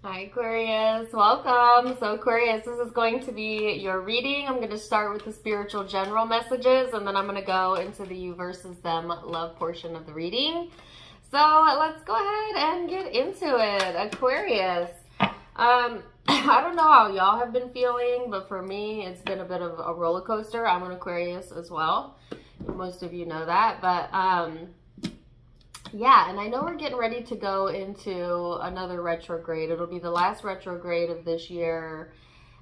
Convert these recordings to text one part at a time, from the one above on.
Hi Aquarius, welcome. So Aquarius, this is going to be your reading. I'm going to start with the spiritual general messages, and then I'm going to go into the you versus them love portion of the reading. So let's go ahead and get into it. Aquarius, I don't know how y'all have been feeling, but for me, it's been a bit of a roller coaster. I'm an Aquarius as well. Most of you know that, but yeah, and I know we're getting ready to go into another retrograde. It'll be the last retrograde of this year,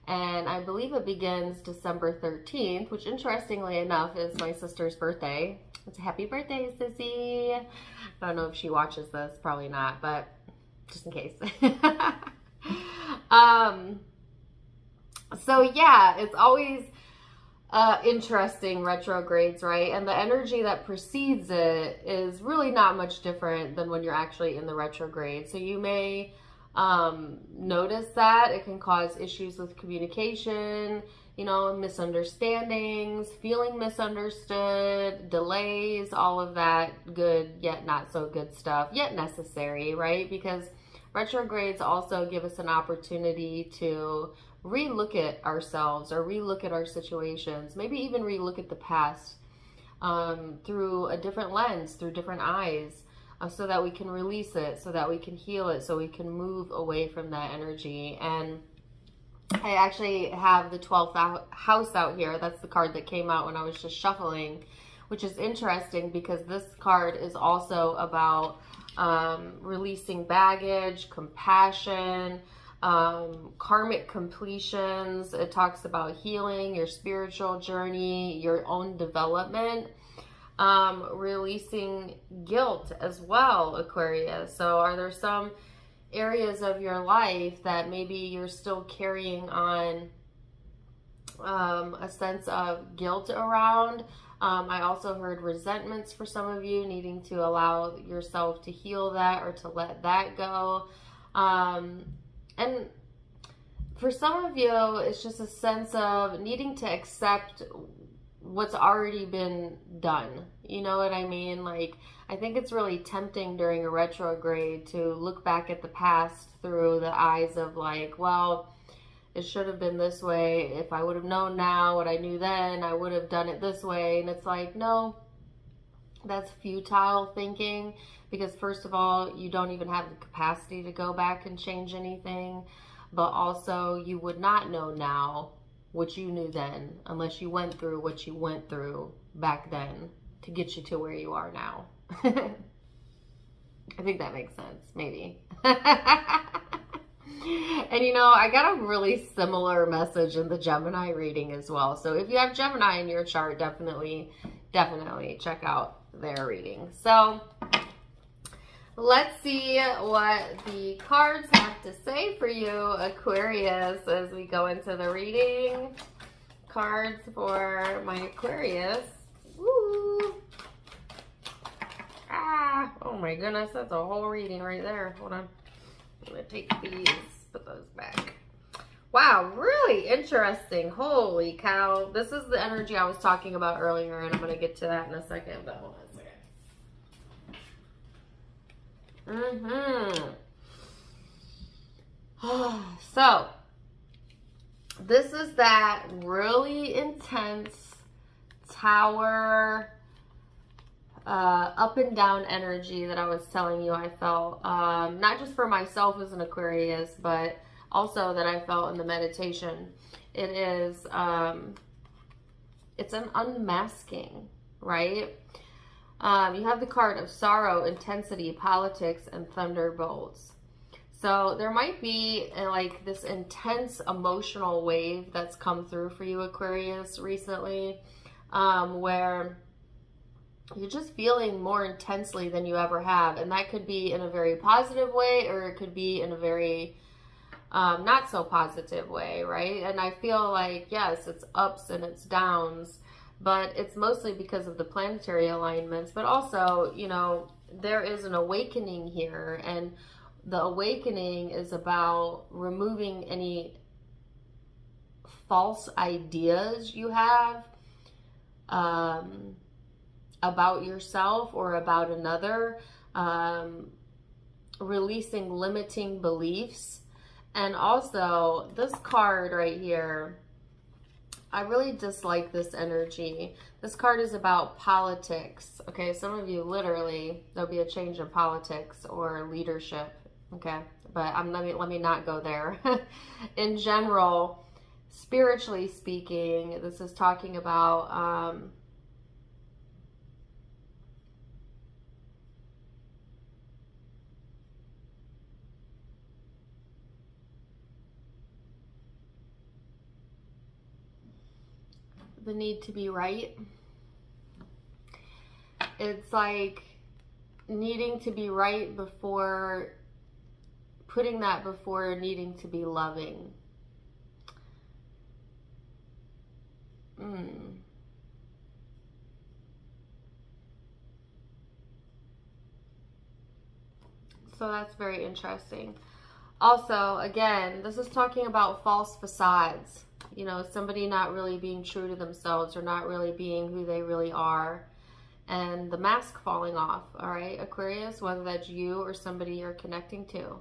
and I believe it begins December 13th, which interestingly enough is my sister's birthday. It's a happy birthday, Sissy. I don't know if she watches this, probably not, but just in case. So yeah, it's always interesting retrogrades, right? And the energy that precedes it is really not much different than when you're actually in the retrograde. So you may notice that it can cause issues with communication, misunderstandings, feeling misunderstood, delays, all of that good yet not so good stuff, yet necessary, right? Because retrogrades also give us an opportunity to relook at ourselves or relook at our situations, maybe even relook at the past through a different lens, through different eyes, so that we can release it, so that we can heal it, so we can move away from that energy. And I actually have the 12th house out here. That's the card that came out when I was just shuffling, which is interesting because this card is also about releasing baggage, compassion, karmic completions. It talks about healing, your spiritual journey, your own development, releasing guilt as well, Aquarius. So are there some areas of your life that maybe you're still carrying on a sense of guilt around? I also heard resentments for some of you, needing to allow yourself to heal that or to let that go. And for some of you, it's just a sense of needing to accept what's already been done. You know what I mean? Like, I think it's really tempting during a retrograde to look back at the past through the eyes of like, well, it should have been this way. If I would have known now what I knew then, I would have done it this way. And it's like, no, that's futile thinking, because first of all, you don't even have the capacity to go back and change anything, but also you would not know now what you knew then unless you went through what you went through back then to get you to where you are now. I think that makes sense, maybe. And I got a really similar message in the Gemini reading as well. So if you have Gemini in your chart, definitely check out their reading. So let's see what the cards have to say for you, Aquarius, as we go into the reading. Cards for my Aquarius. Woo! Oh my goodness, that's a whole reading right there. Hold on. I'm going to take these, put those back. Wow, really interesting. Holy cow. This is the energy I was talking about earlier, and I'm going to get to that in a second, but hold on a second. So, this is that really intense tower, up and down energy that I was telling you I felt, not just for myself as an Aquarius, but also that I felt in the meditation. It is, it's an unmasking, right? You have the card of sorrow, intensity, politics, and thunderbolts. So there might be like this intense emotional wave that's come through for you, Aquarius, recently, where you're just feeling more intensely than you ever have. And that could be in a very positive way, or it could be in a very not so positive way, right? And I feel like, yes, it's ups and it's downs, but it's mostly because of the planetary alignments. But also, there is an awakening here, and the awakening is about removing any false ideas you have about yourself or about another, releasing limiting beliefs, And also, this card right here, I really dislike this energy. This card is about politics. Okay, some of you literally, there'll be a change in politics or leadership. Okay, but let me not go there. In general, spiritually speaking, this is talking about the need to be right. It's like needing to be right before, putting that before needing to be loving. So that's very interesting. Also, again, this is talking about false facades. You know, somebody not really being true to themselves or not really being who they really are. And the mask falling off, all right, Aquarius, whether that's you or somebody you're connecting to.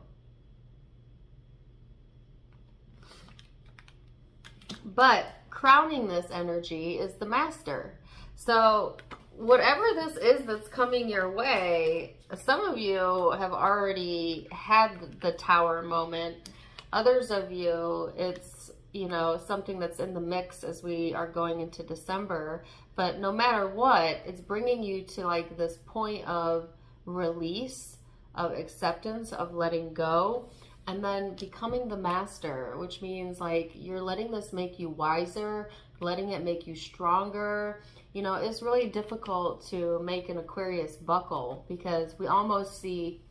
But crowning this energy is the Master. So whatever this is that's coming your way, some of you have already had the Tower moment. Others of you, it's, you know, something that's in the mix as we are going into December. But no matter what, it's bringing you to like this point of release, of acceptance, of letting go, and then becoming the Master, which means like you're letting this make you wiser, letting it make you stronger. You know, it's really difficult to make an Aquarius buckle because we almost see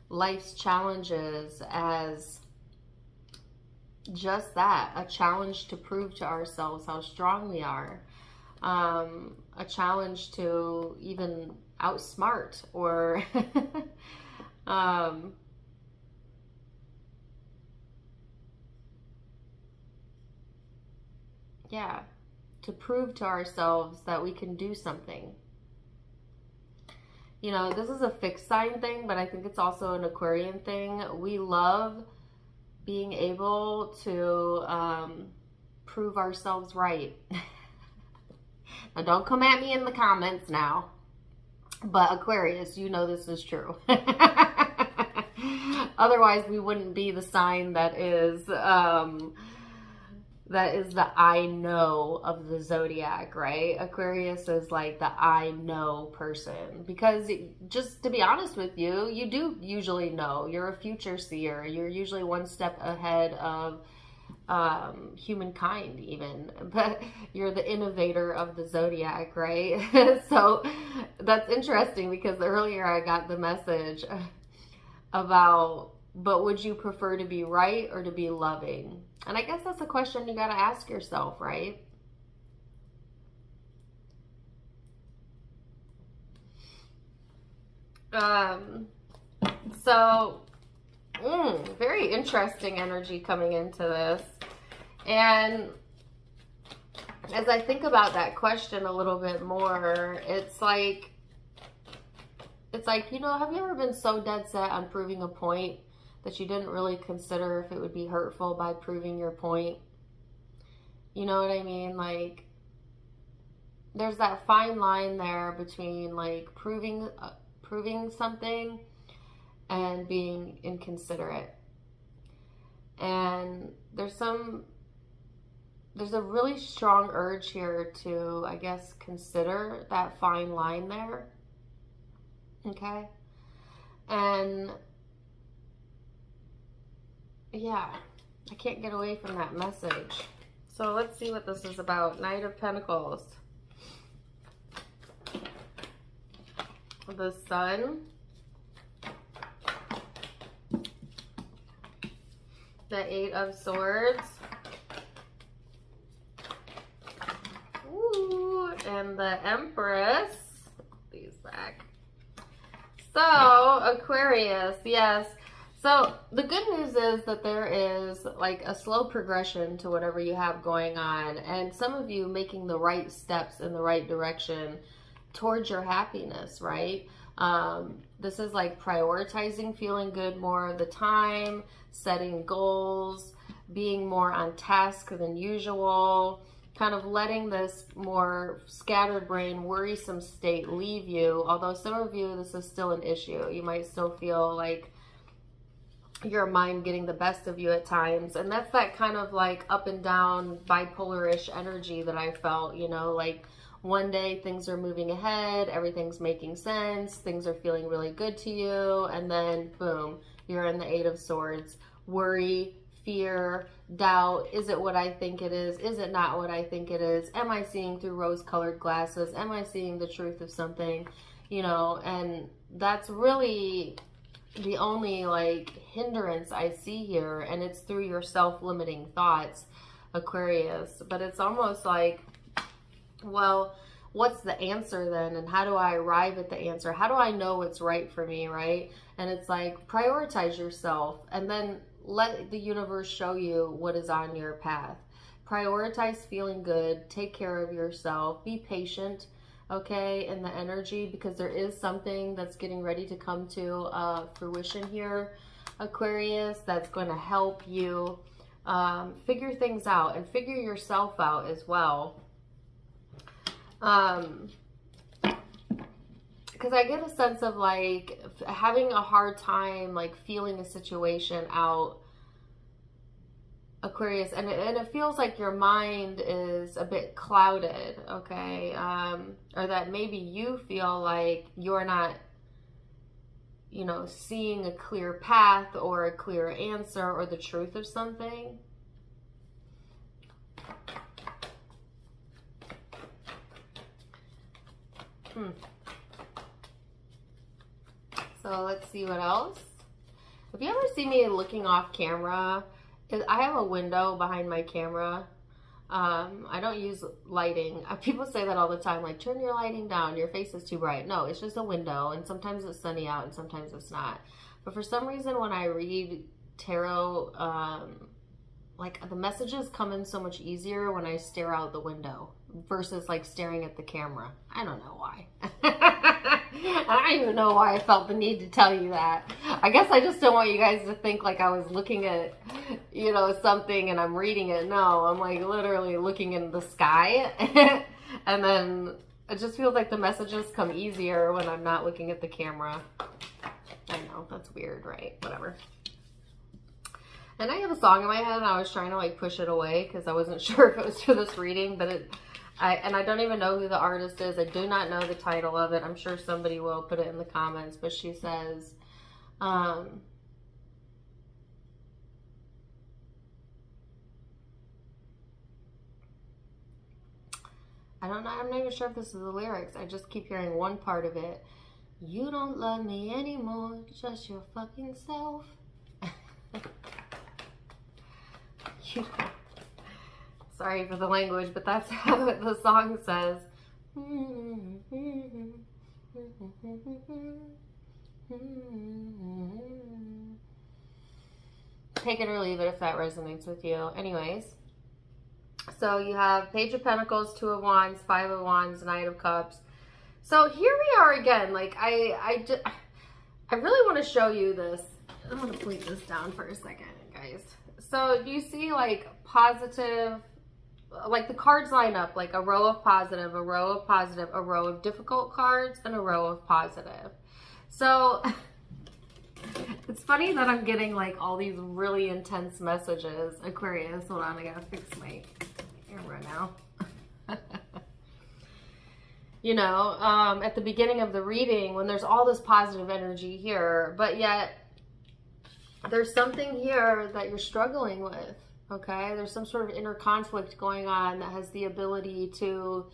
life's challenges as just that, a challenge to prove to ourselves how strong we are, a challenge to even outsmart or yeah, to prove to ourselves that we can do something. You know, this is a fixed sign thing, but I think it's also an Aquarian thing. We love being able to prove ourselves right. Now, don't come at me in the comments now, but Aquarius, you know this is true. Otherwise, we wouldn't be the sign that is the I know of the zodiac, right? Aquarius is like the I know person, because just to be honest with you, you do usually know. You're a future seer. You're usually one step ahead of humankind even, but you're the innovator of the zodiac, right? So that's interesting because earlier I got the message about, but would you prefer to be right or to be loving? And I guess that's a question you got to ask yourself, right? So very interesting energy coming into this. And as I think about that question a little bit more, it's like, you know, have you ever been so dead set on proving a point that you didn't really consider if it would be hurtful by proving your point? You know what I mean? Like, there's that fine line there between like proving something and being inconsiderate. And there's a really strong urge here to, I guess, consider that fine line there. Okay? And yeah, I can't get away from that message. So let's see what this is about. Knight of Pentacles. The Sun. The Eight of Swords. Ooh, and the Empress. Put these back. So, Aquarius, yes. So the good news is that there is like a slow progression to whatever you have going on, and some of you making the right steps in the right direction towards your happiness, right? This is like prioritizing feeling good more of the time. setting goals, being more on task than usual, kind of letting this more scattered brain, worrisome state leave you. Although some of you, this is still an issue. You might still feel like your mind getting the best of you at times. And that's that kind of like up and down bipolar-ish energy that I felt, you know, like one day things are moving ahead, everything's making sense, things are feeling really good to you, and then boom, you're in the Eight of Swords. Worry, fear, doubt. Is it what I think it is? Is it not what I think it is? Am I seeing through rose-colored glasses? Am I seeing the truth of something? You know, and that's really the only like hindrance I see here, and it's through your self-limiting thoughts, Aquarius. But it's almost like, well, what's the answer then? And how do I arrive at the answer? How do I know what's right for me, right? And it's like, prioritize yourself and then let the universe show you what is on your path. Prioritize feeling good. Take care of yourself. Be patient, okay, in the energy, because there is something that's getting ready to come to fruition here, Aquarius, that's going to help you figure things out and figure yourself out as well. Because I get a sense of like having a hard time like feeling a situation out, Aquarius, and it feels like your mind is a bit clouded, okay? Or that maybe you feel like you're not, you know, seeing a clear path or a clear answer or the truth of something. So let's see what else. If you ever see me looking off camera, I have a window behind my camera. I don't use lighting. People say that all the time, like, turn your lighting down, your face is too bright. No, it's just a window, and sometimes it's sunny out and sometimes it's not. But for some reason, when I read tarot, like the messages come in so much easier when I stare out the window versus like staring at the camera. I don't know why. I don't even know why I felt the need to tell you that. I guess I just don't want you guys to think like I was looking at, you know, something and I'm reading it. No, I'm like literally looking in the sky. And then it just feels like the messages come easier when I'm not looking at the camera. I know, that's weird, right? Whatever. And I have a song in my head and I was trying to like push it away because I wasn't sure if it was for this reading, but I don't even know who the artist is. I do not know the title of it. I'm sure somebody will put it in the comments, but she says, I don't know. I'm not even sure if this is the lyrics. I just keep hearing one part of it. You don't love me anymore, just your fucking self. Sorry for the language, but that's how the song says. Take it or leave it if that resonates with you. Anyways, so you have Page of Pentacles, Two of Wands, Five of Wands, Knight of Cups. So here we are again. Like I really want to show you this. I'm going to pleat this down for a second, guys. So you see like positive, like the cards line up, like a row of positive, a row of positive, a row of difficult cards, and a row of positive. So it's funny that I'm getting like all these really intense messages. Aquarius, hold on, I gotta fix my camera now. You know, at the beginning of the reading, when there's all this positive energy here, but yet there's something here that you're struggling with, okay? There's some sort of inner conflict going on that has the ability to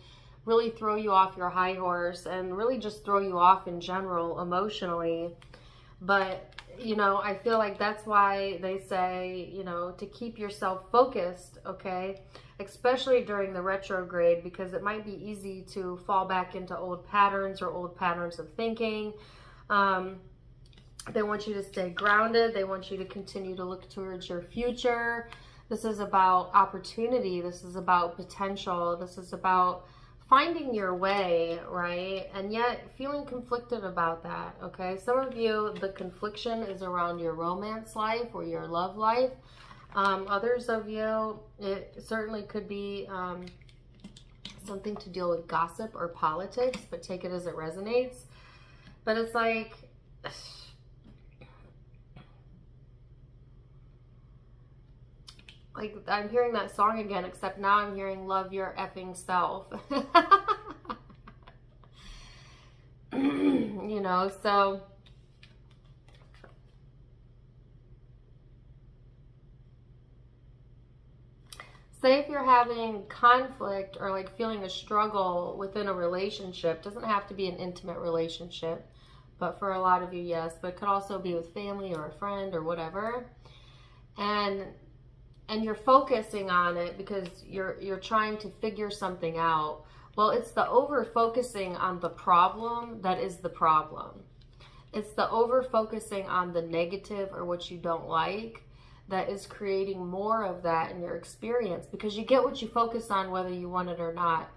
really throw you off your high horse and really just throw you off in general emotionally. But, you know, I feel like that's why they say, you know, to keep yourself focused, okay? Especially during the retrograde, because it might be easy to fall back into old patterns or old patterns of thinking. They want you to stay grounded. They want you to continue to look towards your future. This is about opportunity. This is about potential. This is about finding your way, right? And yet feeling conflicted about that, okay? Some of you, the confliction is around your romance life or your love life. Others of you, it certainly could be something to deal with gossip or politics, but take it as it resonates. But it's like, I'm hearing that song again, except now I'm hearing love your effing self. You know, so say if you're having conflict or like feeling a struggle within a relationship, doesn't have to be an intimate relationship, but for a lot of you, yes, but it could also be with family or a friend or whatever. And you're focusing on it because you're trying to figure something out. Well, it's the over-focusing on the problem that is the problem. It's the over-focusing on the negative or what you don't like that is creating more of that in your experience, because you get what you focus on whether you want it or not.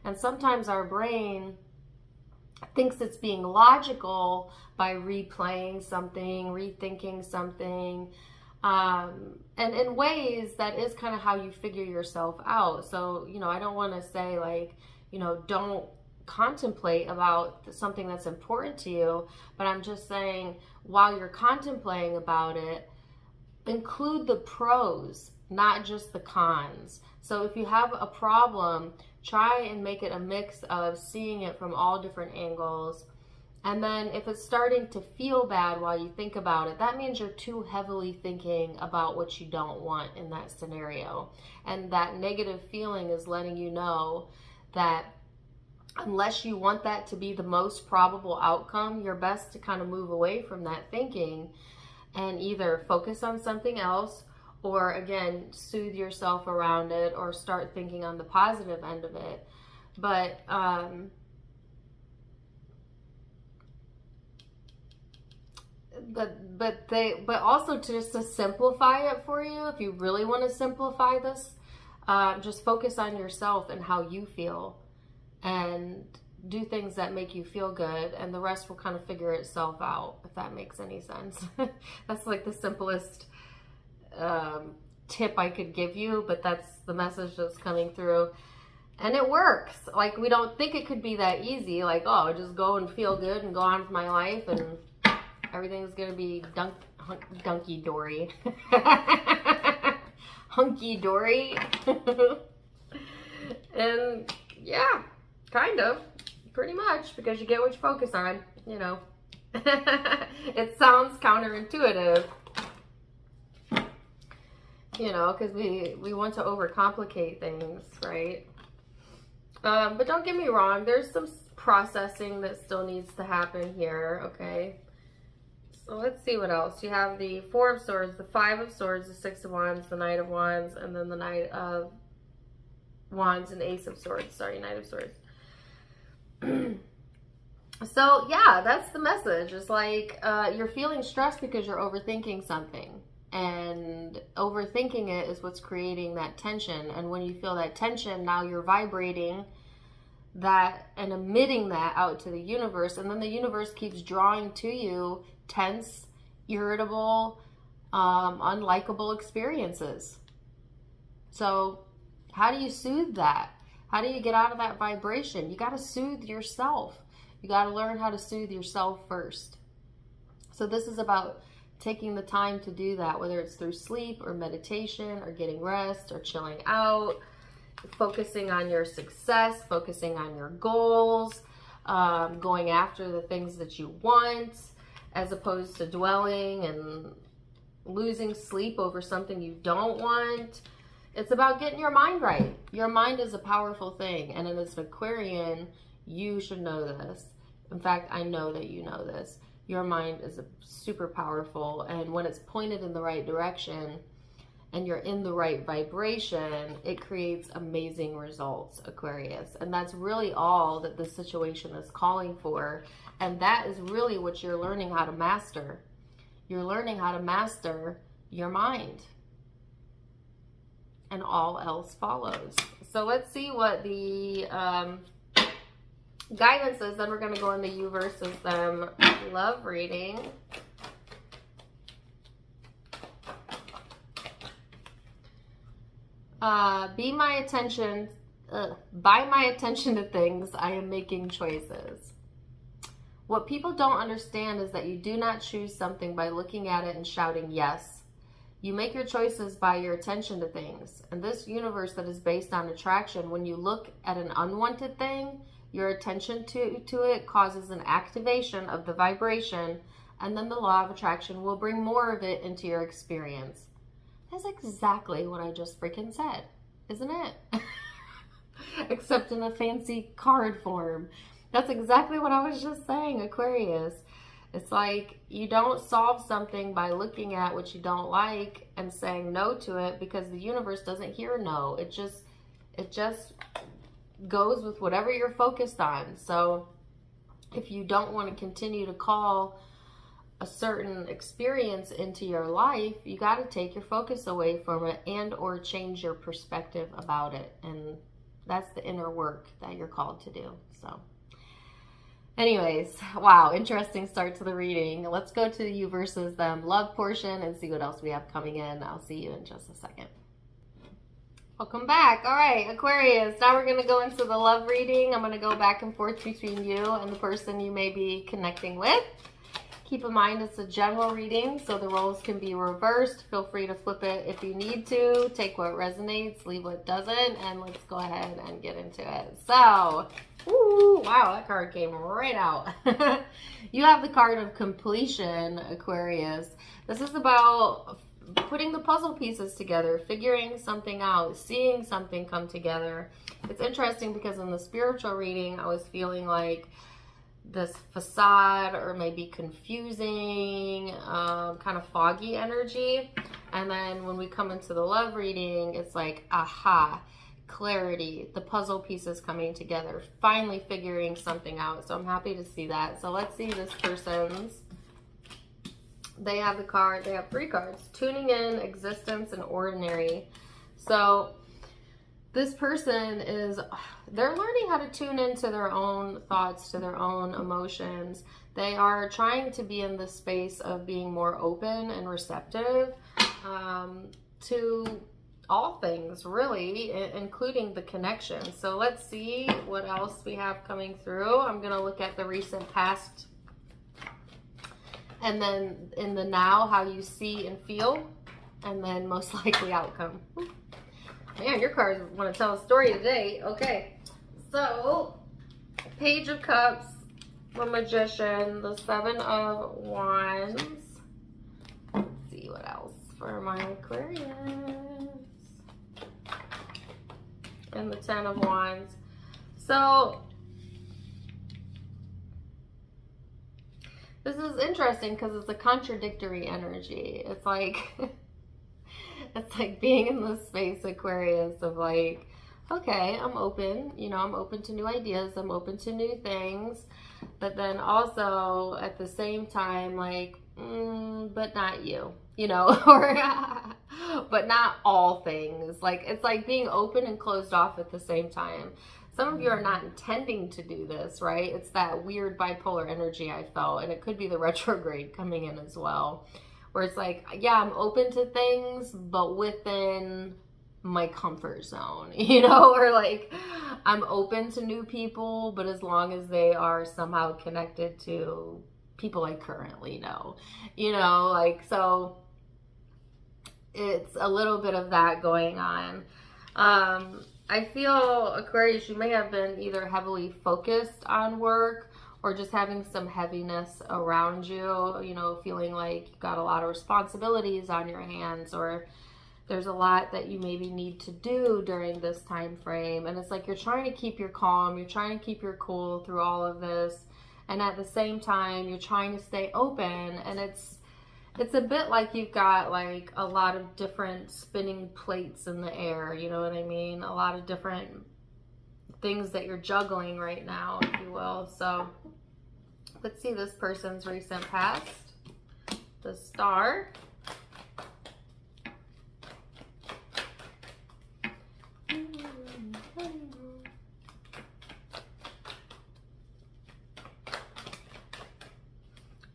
And sometimes our brain thinks it's being logical by replaying something, rethinking something, and in ways that is kind of how you figure yourself out. So, you know, I don't want to say like, you know, don't contemplate about something that's important to you, but I'm just saying while you're contemplating about it, include the pros, not just the cons. So if you have a problem, try and make it a mix of seeing it from all different angles. And then if it's starting to feel bad while you think about it, that means you're too heavily thinking about what you don't want in that scenario. And that negative feeling is letting you know that unless you want that to be the most probable outcome, you're best to kind of move away from that thinking and either focus on something else, or again, soothe yourself around it, or start thinking on the positive end of it. But also just to simplify it for you, if you really want to simplify this, just focus on yourself and how you feel, and do things that make you feel good, and the rest will kind of figure itself out, if that makes any sense. That's like the simplest tip I could give you, but that's the message that's coming through. And it works. Like, we don't think it could be that easy, like, oh, just go and feel good and go on with my life and everything's gonna be hunky-dory. Hunky-dory. And yeah, kind of. Pretty much, because you get what you focus on, you know. It sounds counterintuitive, you know, because we want to overcomplicate things, right? But don't get me wrong, there's some processing that still needs to happen here, okay? So let's see what else. You have the Four of Swords, the Five of Swords, the Six of Wands, the Knight of Wands, and then the Knight of Wands and Ace of Swords. Sorry, Knight of Swords. So yeah, that's the message. It's like you're feeling stressed because you're overthinking something, and overthinking it is what's creating that tension. And when you feel that tension, now you're vibrating that and emitting that out to the universe, and then the universe keeps drawing to you tense, irritable, unlikable experiences. So how do you soothe that? How do you get out of that vibration? You got to soothe yourself. You got to learn how to soothe yourself first. So this is about taking the time to do that, whether it's through sleep or meditation or getting rest or chilling out, focusing on your success, focusing on your goals, going after the things that you want, as opposed to dwelling and losing sleep over something you don't want. It's about getting your mind right. Your mind is a powerful thing. And as an Aquarian, you should know this. In fact, I know that you know this. Your mind is super powerful. And when it's pointed in the right direction and you're in the right vibration, it creates amazing results, Aquarius. And that's really all that this situation is calling for. And that is really what you're learning how to master. You're learning how to master your mind. And all else follows. So let's see what the guidances. Then we're going to go into you versus them love reading. By my attention to things, I am making choices. What people don't understand is that you do not choose something by looking at it and shouting yes. You make your choices by your attention to things. And this universe that is based on attraction, when you look at an unwanted thing, your attention to it causes an activation of the vibration, and then the law of attraction will bring more of it into your experience. That's exactly what I just freaking said, isn't it? Except in a fancy card form. That's exactly what I was just saying, Aquarius. It's like you don't solve something by looking at what you don't like and saying no to it, because the universe doesn't hear no. It just goes with whatever you're focused on. So if you don't want to continue to call a certain experience into your life, you got to take your focus away from it and or change your perspective about it. And that's the inner work that you're called to do. So anyways, wow, interesting start to the reading. Let's go to the you versus them love portion and see what else we have coming in. I'll see you in just a second. Welcome back. All right, Aquarius, now we're going to go into the love reading. I'm going to go back and forth between you and the person you may be connecting with. Keep in mind it's a general reading, so the roles can be reversed. Feel free to flip it if you need to. Take what resonates, leave what doesn't, and let's go ahead and get into it. So, ooh, wow, that card came right out. You have the card of completion, Aquarius. This is about putting the puzzle pieces together, figuring something out, seeing something come together. It's interesting because in the spiritual reading, I was feeling like this facade or maybe confusing, kind of foggy energy. And then when we come into the love reading, it's like, aha, clarity, the puzzle pieces coming together, finally figuring something out. So I'm happy to see that. So let's see this person's. They have the card, they have 3 cards, tuning in, existence, and ordinary. So this person they're learning how to tune into their own thoughts, to their own emotions. They are trying to be in the space of being more open and receptive to all things, really, including the connection. So let's see what else we have coming through. I'm going to look at the recent past, and then in the now, how you see and feel, and then most likely outcome. Man, your cards want to tell a story today. Okay, so Page of Cups, the Magician, the 7 of Wands. Let's see what else for my Aquarius. And the 10 of Wands. So this is interesting because it's a contradictory energy. It's like it's like being in this space, Aquarius, of like, okay, I'm open, you know, I'm open to new ideas, I'm open to new things, but then also at the same time, like, but not you, you know, or but not all things. Like, it's like being open and closed off at the same time. Some of you are not intending to do this, right? It's that weird bipolar energy I felt, and it could be the retrograde coming in as well, where it's like, yeah, I'm open to things, but within my comfort zone, you know, or like I'm open to new people, but as long as they are somehow connected to people I currently know, you know, like, so it's a little bit of that going on. I feel, Aquarius, you may have been either heavily focused on work or just having some heaviness around you, you know, feeling like you've got a lot of responsibilities on your hands, or there's a lot that you maybe need to do during this time frame. And it's like you're trying to keep your calm, you're trying to keep your cool through all of this. And at the same time, you're trying to stay open. And it's a bit like you've got like a lot of different spinning plates in the air, you know what I mean? A lot of different things that you're juggling right now, if you will. So let's see this person's recent past. The Star.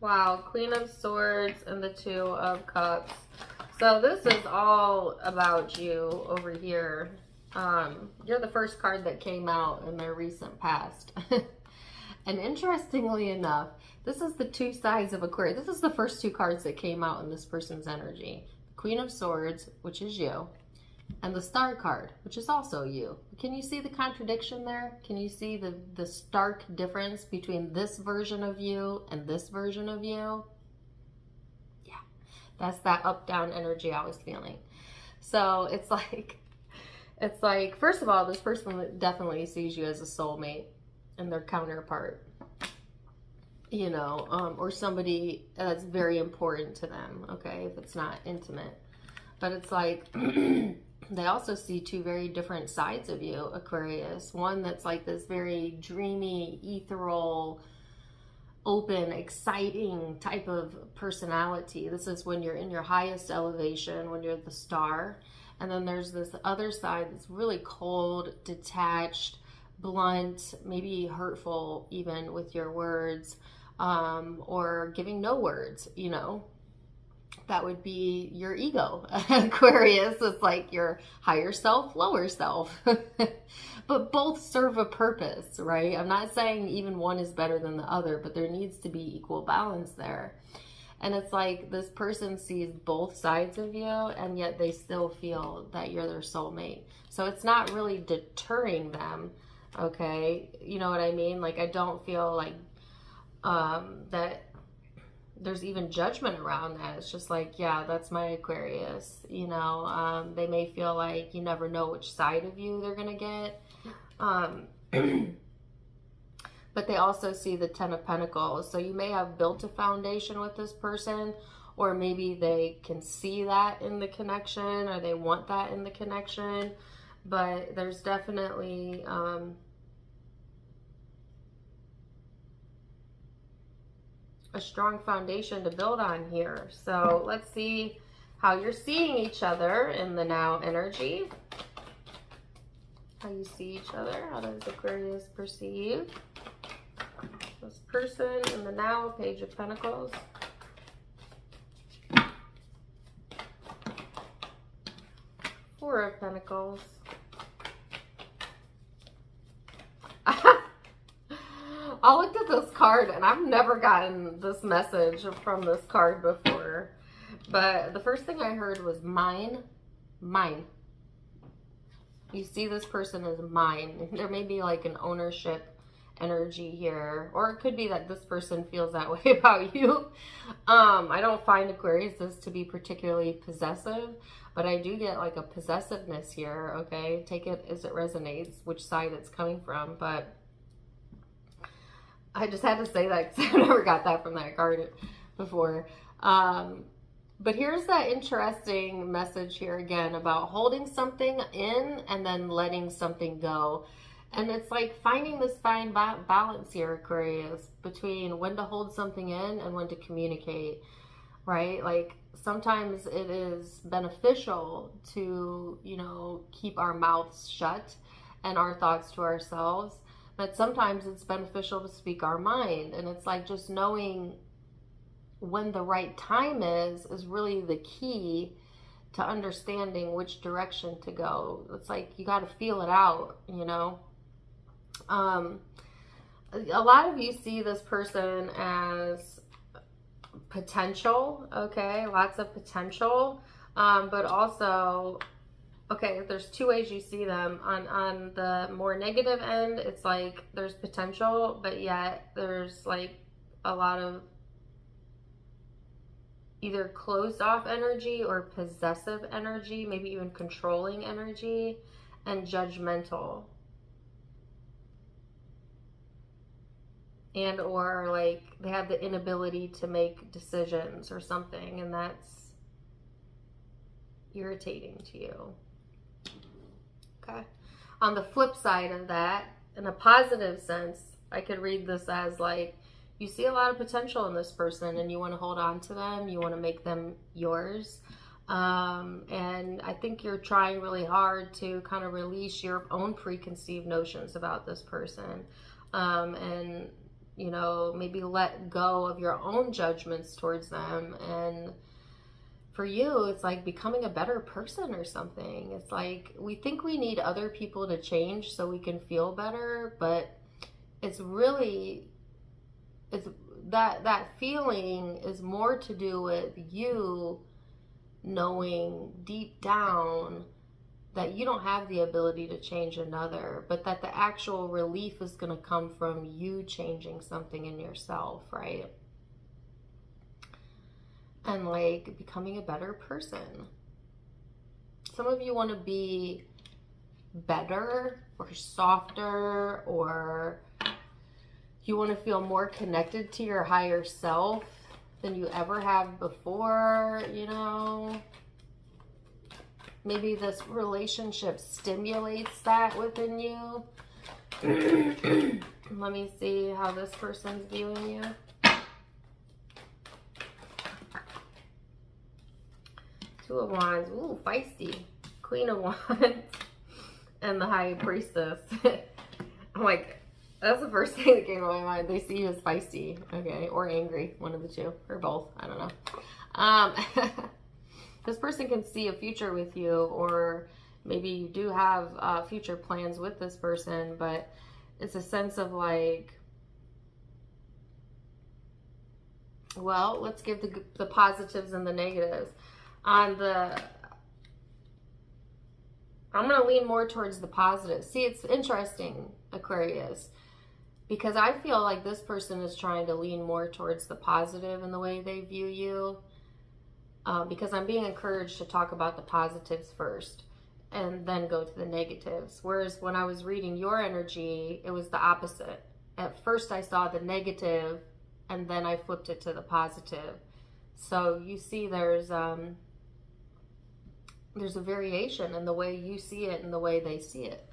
Wow, Queen of Swords and the Two of Cups. So this is all about you over here. You're the first card that came out in their recent past. And interestingly enough, this is the two sides of Aquarius. This is the first two cards that came out in this person's energy. Queen of Swords, which is you, and the Star card, which is also you. Can you see the contradiction there? Can you see the stark difference between this version of you and this version of you? Yeah, that's that up-down energy I was feeling. So it's like, first of all, this person definitely sees you as a soulmate and their counterpart, you know, or somebody that's very important to them, okay, if it's not intimate. But it's like, they also see two very different sides of you, Aquarius. One that's like this very dreamy, ethereal, open, exciting type of personality. This is when you're in your highest elevation, when you're the star. And then there's this other side that's really cold, detached, blunt, maybe hurtful even with your words, or giving no words, you know. That would be your ego. Aquarius is like your higher self, lower self. But both serve a purpose, right? I'm not saying even one is better than the other, but there needs to be equal balance there. And it's like this person sees both sides of you, and yet they still feel that you're their soulmate. So it's not really deterring them, okay? You know what I mean? Like, I don't feel like that there's even judgment around that. It's just like, yeah, that's my Aquarius, you know. They may feel like you never know which side of you they're gonna get, but they also see the Ten of Pentacles. So you may have built a foundation with this person, or maybe they can see that in the connection, or they want that in the connection. But there's definitely a strong foundation to build on here. So let's see how you're seeing each other in the now energy. How you see each other. How does Aquarius perceive this person in the now? Page of Pentacles. Four of Pentacles. I looked at this card and I've never gotten this message from this card before. But the first thing I heard was mine. Mine. You see this person as mine. There may be like an ownership energy here. Or it could be that this person feels that way about you. I don't find Aquarius to be particularly possessive. But I do get like a possessiveness here, okay? Take it as it resonates, which side it's coming from. But I just had to say that because I never got that from that card before. But here's that interesting message here again about holding something in and then letting something go. And it's like finding this fine balance here, Aquarius, between when to hold something in and when to communicate, right? Like sometimes it is beneficial to, you know, keep our mouths shut and our thoughts to ourselves. But sometimes it's beneficial to speak our mind. And it's like just knowing when the right time is really the key to understanding which direction to go. It's like you got to feel it out, you know. A lot of you see this person as potential, okay? Lots of potential. But also, okay, there's two ways you see them. On the more negative end, it's like there's potential, but yet there's like a lot of either closed off energy or possessive energy, maybe even controlling energy, and judgmental. And or like they have the inability to make decisions or something, and that's irritating to you. Okay. On the flip side of that, in a positive sense, I could read this as like you see a lot of potential in this person and you want to hold on to them. You want to make them yours. And I think you're trying really hard to kind of release your own preconceived notions about this person. And you know, maybe let go of your own judgments towards them. And for you, it's like becoming a better person or something. It's like we think we need other people to change so we can feel better, but it's really, it's that feeling is more to do with you knowing deep down that you don't have the ability to change another, but that the actual relief is going to come from you changing something in yourself, right? And like becoming a better person. Some of you want to be better or softer, or you want to feel more connected to your higher self than you ever have before, you know. Maybe this relationship stimulates that within you. Let me see how this person's viewing you. Two of Wands. Ooh, feisty. Queen of Wands. And the High Priestess. I'm like, that's the first thing that came to my mind. They see you as feisty. Okay. Or angry. One of the two. Or both. I don't know. This person can see a future with you, or maybe you do have future plans with this person, but it's a sense of like, well, let's give the positives and the negatives. I'm going to lean more towards the positive. See, it's interesting, Aquarius, because I feel like this person is trying to lean more towards the positive in the way they view you. Because I'm being encouraged to talk about the positives first and then go to the negatives. Whereas when I was reading your energy, it was the opposite. At first I saw the negative and then I flipped it to the positive. So you see there's a variation in the way you see it and the way they see it.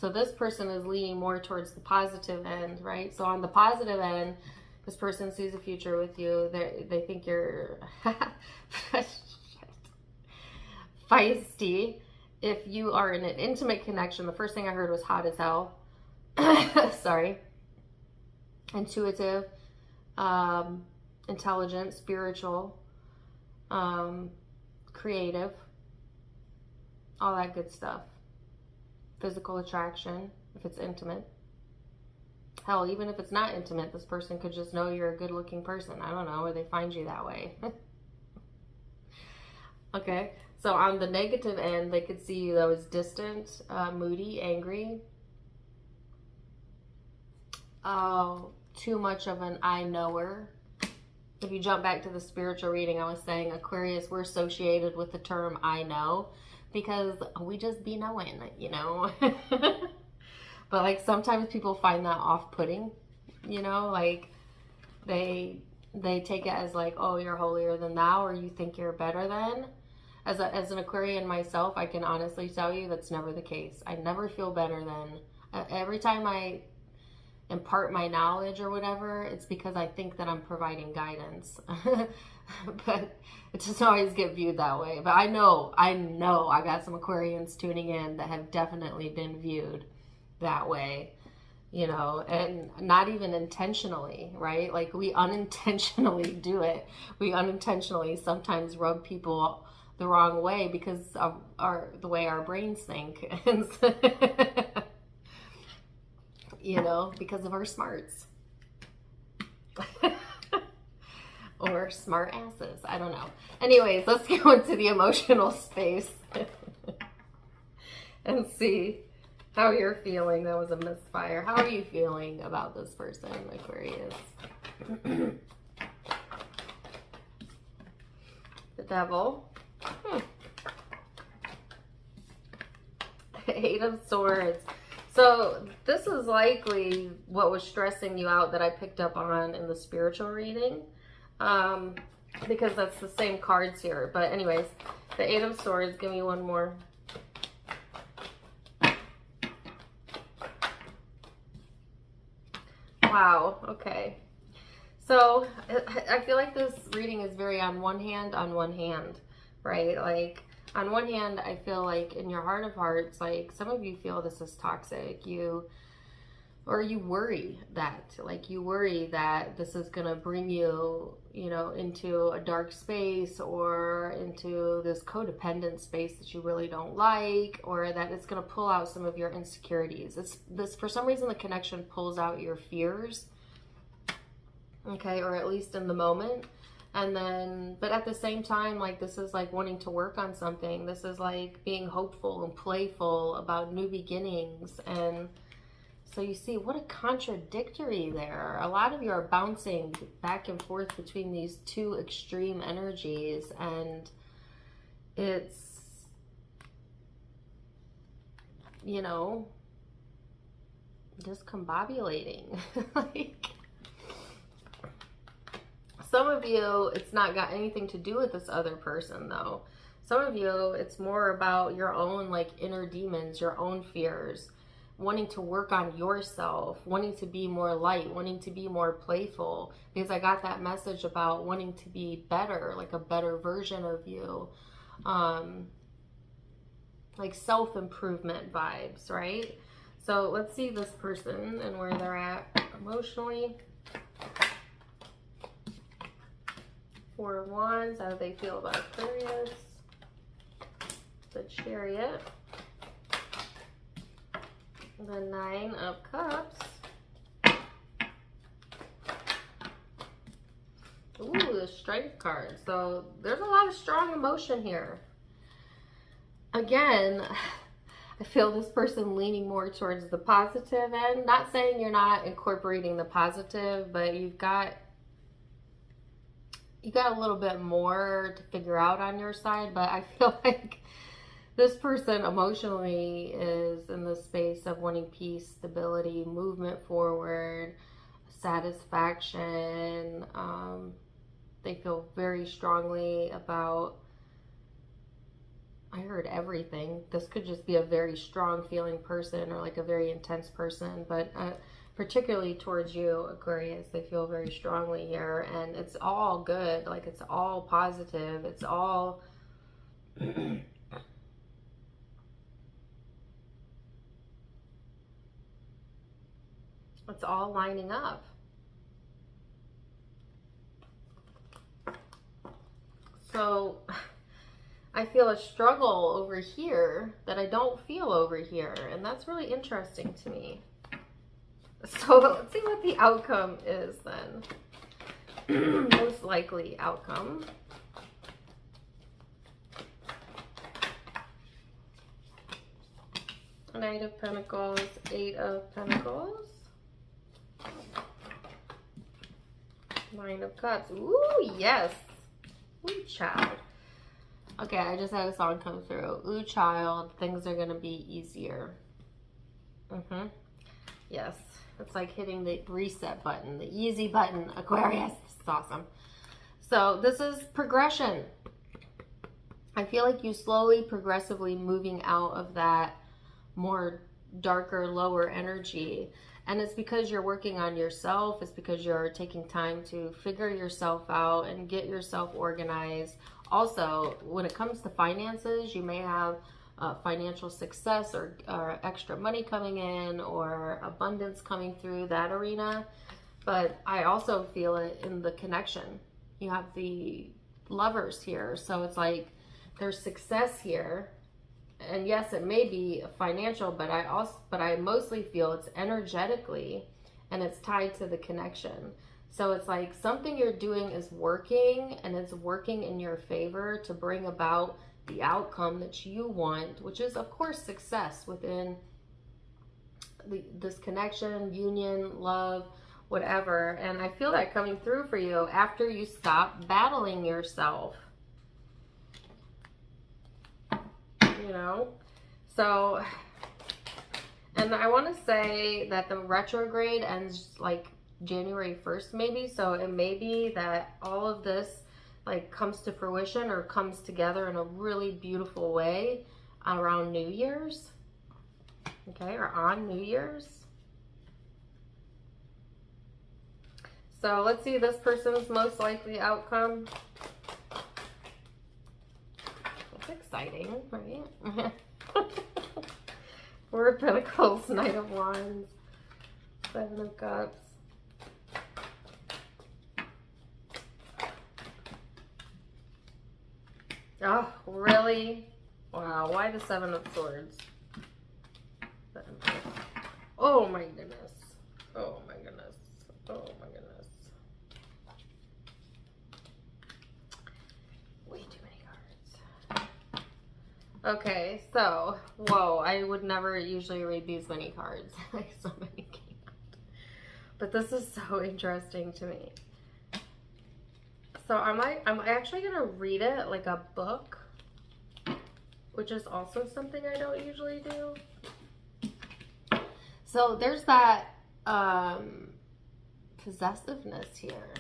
So this person is leaning more towards the positive end, right? So on the positive end, this person sees a future with you. They think you're feisty. If you are in an intimate connection, the first thing I heard was hot as hell. Sorry. Intuitive, intelligent, spiritual, creative, all that good stuff. Physical attraction, if it's intimate. Hell, even if it's not intimate, this person could just know you're a good-looking person. I don't know, or they find you that way. Okay, so on the negative end, they could see you that was distant, moody, angry. Too much of an I knower. If you jump back to the spiritual reading, I was saying, Aquarius, we're associated with the term I know because we just be knowing, you know. But like sometimes people find that off-putting, you know, like they take it as like, oh, you're holier than thou, or you think you're better than. As an Aquarian myself, I can honestly tell you that's never the case. I never feel better than. Every time I impart my knowledge or whatever, it's because I think that I'm providing guidance. But it doesn't always get viewed that way. But I know I got some Aquarians tuning in that have definitely been viewed that way, you know, and not even intentionally, right? Like we unintentionally do it. We unintentionally sometimes rub people the wrong way because of the way our brains think. And so, you know, because of our smarts. Or smart asses. I don't know. Anyways, let's go into the emotional space and see how you're feeling. That was a misfire. How are you feeling about this person, Aquarius? The Devil. The Eight of Swords. So this is likely what was stressing you out that I picked up on in the spiritual reading. Because that's the same cards here. But anyways, the Eight of Swords. Give me one more. Wow, okay. So I feel like this reading is very on one hand, right? Like on one hand, I feel like in your heart of hearts, like some of you feel this is toxic. You or you worry that, like you worry that this is going to bring you, you know, into a dark space or into this codependent space that you really don't like, or that it's going to pull out some of your insecurities. It's this, for some reason, the connection pulls out your fears, okay, or at least in the moment. And then, but at the same time, like this is like wanting to work on something. This is like being hopeful and playful about new beginnings. And so you see what a contradictory there. A lot of you are bouncing back and forth between these two extreme energies, and it's, you know, discombobulating. Like, some of you, it's not got anything to do with this other person though. Some of you, it's more about your own like inner demons, your own fears, wanting to work on yourself, wanting to be more light, wanting to be more playful, because I got that message about wanting to be better, like a better version of you, like self-improvement vibes, right? So let's see this person and where they're at emotionally. Four of Wands, how do they feel about Aquarius? The Chariot. The Nine of Cups. Ooh, the Strength card. So there's a lot of strong emotion here. Again, I feel this person leaning more towards the positive end. Not saying you're not incorporating the positive, but you got a little bit more to figure out on your side. But I feel like this person emotionally is in the space of wanting peace, stability, movement forward, satisfaction. They feel very strongly about, I heard everything. This could just be a very strong feeling person or like a very intense person, but particularly towards you, Aquarius, they feel very strongly here, and it's all good. Like, it's all positive. It's all it's all lining up. So I feel a struggle over here that I don't feel over here, and that's really interesting to me. So let's see what the outcome is then. Most likely outcome. Knight of Pentacles, Eight of Pentacles. Nine of Cups. Ooh, yes. Ooh, child. Okay, I just had a song come through. Ooh, child, things are going to be easier. Yes. It's like hitting the reset button, the easy button, Aquarius. This is awesome. So this is progression. I feel like you slowly, progressively moving out of that more darker, lower energy. And it's because you're working on yourself. It's because you're taking time to figure yourself out and get yourself organized. Also, when it comes to finances, you may have financial success or extra money coming in or abundance coming through that arena. But I also feel it in the connection. You have the Lovers here. So it's like there's success here. And yes, it may be financial, but I mostly feel it's energetically, and it's tied to the connection. So it's like something you're doing is working, and it's working in your favor to bring about the outcome that you want, which is of course success within this connection, union, love, whatever. And I feel that coming through for you after you stop battling yourself. You know, so, and I want to say that the retrograde ends like January 1st maybe, so it may be that all of this like comes to fruition or comes together in a really beautiful way around New Year's, okay, or on New Year's. So let's see this person's most likely outcome. Exciting, right? Four of Pentacles, Knight of Wands. Seven of Cups. Oh, really? Wow, why the Seven of Swords? Oh my goodness. Oh my goodness. Oh my goodness. Way too many cards. Okay, so, whoa, I would never usually read these many cards. Like, so many came out. But this is so interesting to me. So I'm actually gonna read it like a book, which is also something I don't usually do. So there's that possessiveness here.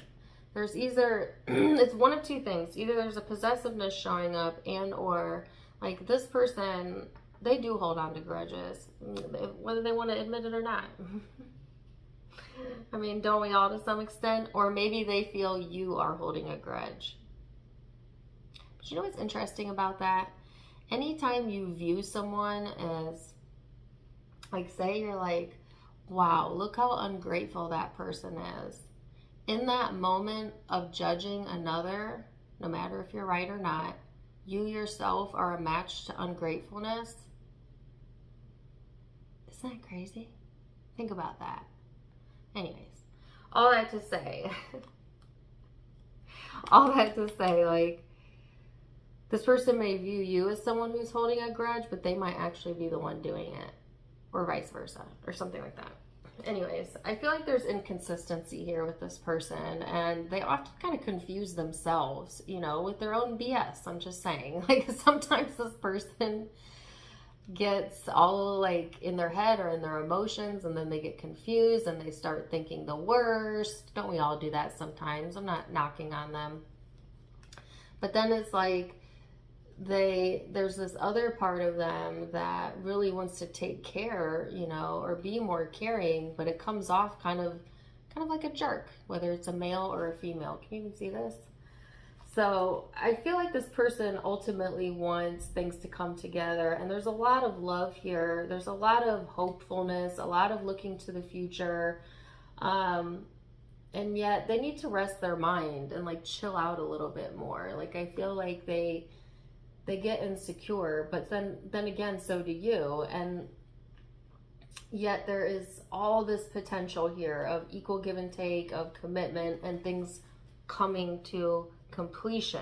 There's either, it's one of two things. Either there's a possessiveness showing up, and or like this person, they do hold on to grudges, whether they want to admit it or not. I mean, don't we all to some extent? Or maybe they feel you are holding a grudge. But you know what's interesting about that? Anytime you view someone as, like, say you're like, wow, look how ungrateful that person is. In that moment of judging another, no matter if you're right or not, you yourself are a match to ungratefulness. Isn't that crazy? Think about that. Anyways, all that to say, like, this person may view you as someone who's holding a grudge, but they might actually be the one doing it, or vice versa, or something like that. Anyways, I feel like there's inconsistency here with this person, and they often kind of confuse themselves, you know, with their own BS. I'm just saying, like, sometimes this person gets all like in their head or in their emotions, and then they get confused and they start thinking the worst. Don't we all do that sometimes? I'm not knocking on them. But then it's like there's this other part of them that really wants to take care, you know, or be more caring, but it comes off kind of like a jerk, whether it's a male or a female. Can you even see this? So I feel like this person ultimately wants things to come together, and there's a lot of love here. There's a lot of hopefulness, a lot of looking to the future. And yet they need to rest their mind and like chill out a little bit more. Like, I feel like they get insecure, but then again, so do you. And yet there is all this potential here of equal give and take, of commitment, and things coming to completion,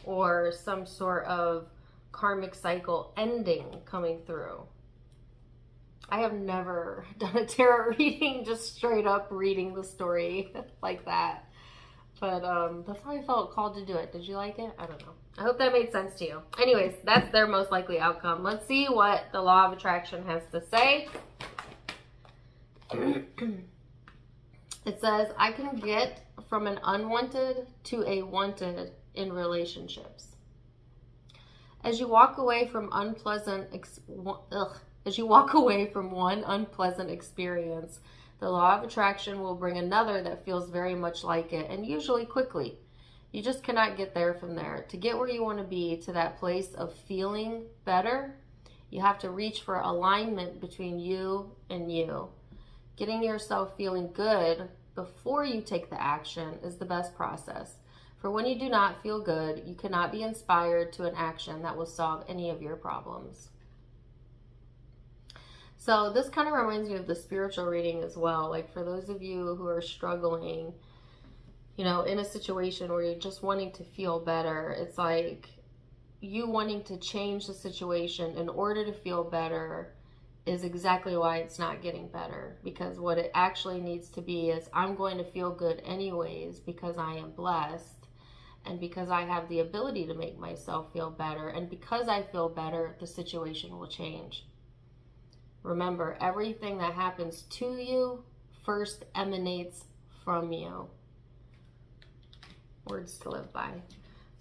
or some sort of karmic cycle ending coming through. I have never done a tarot reading, just straight up reading the story like that. But that's how I felt called to do it. Did you like it? I don't know. I hope that made sense to you. Anyways, that's their most likely outcome. Let's see what the law of attraction has to say. It says, I can get from an unwanted to a wanted in relationships. As you walk away from one unpleasant experience, the law of attraction will bring another that feels very much like it, and usually quickly. You just cannot get there from there. To get where you want to be, to that place of feeling better, you have to reach for alignment between you and you. Getting yourself feeling good before you take the action is the best process. For when you do not feel good, you cannot be inspired to an action that will solve any of your problems. So this kind of reminds me of the spiritual reading as well. Like, for those of you who are struggling, you know, in a situation where you're just wanting to feel better, it's like you wanting to change the situation in order to feel better is exactly why it's not getting better. Because what it actually needs to be is, I'm going to feel good anyways because I am blessed, and because I have the ability to make myself feel better, and because I feel better, the situation will change. Remember, everything that happens to you first emanates from you. Words to live by.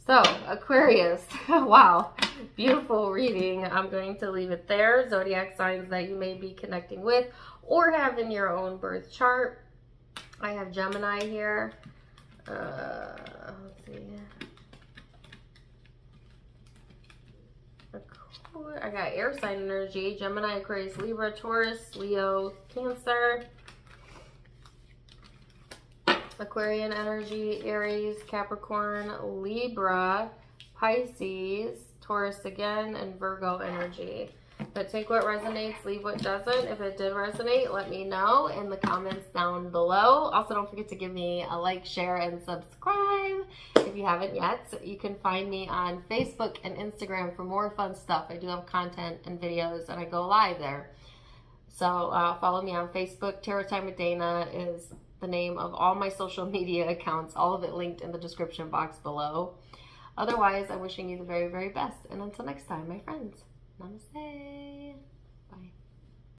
So, Aquarius, wow, beautiful reading. I'm going to leave it there. Zodiac signs that you may be connecting with or have in your own birth chart. I have Gemini here. Let's see. I got air sign energy: Gemini, Aquarius, Libra, Taurus, Leo, Cancer. Aquarian energy, Aries, Capricorn, Libra, Pisces, Taurus again, and Virgo energy. But take what resonates, leave what doesn't. If it did resonate, let me know in the comments down below. Also, don't forget to give me a like, share, and subscribe if you haven't yet. So you can find me on Facebook and Instagram for more fun stuff. I do have content and videos, and I go live there. So follow me on Facebook. Tarot Time with Dana is the name of all my social media accounts. All of it linked in the description box below. Otherwise, I'm wishing you the very, very best. And until next time, my friends. Namaste.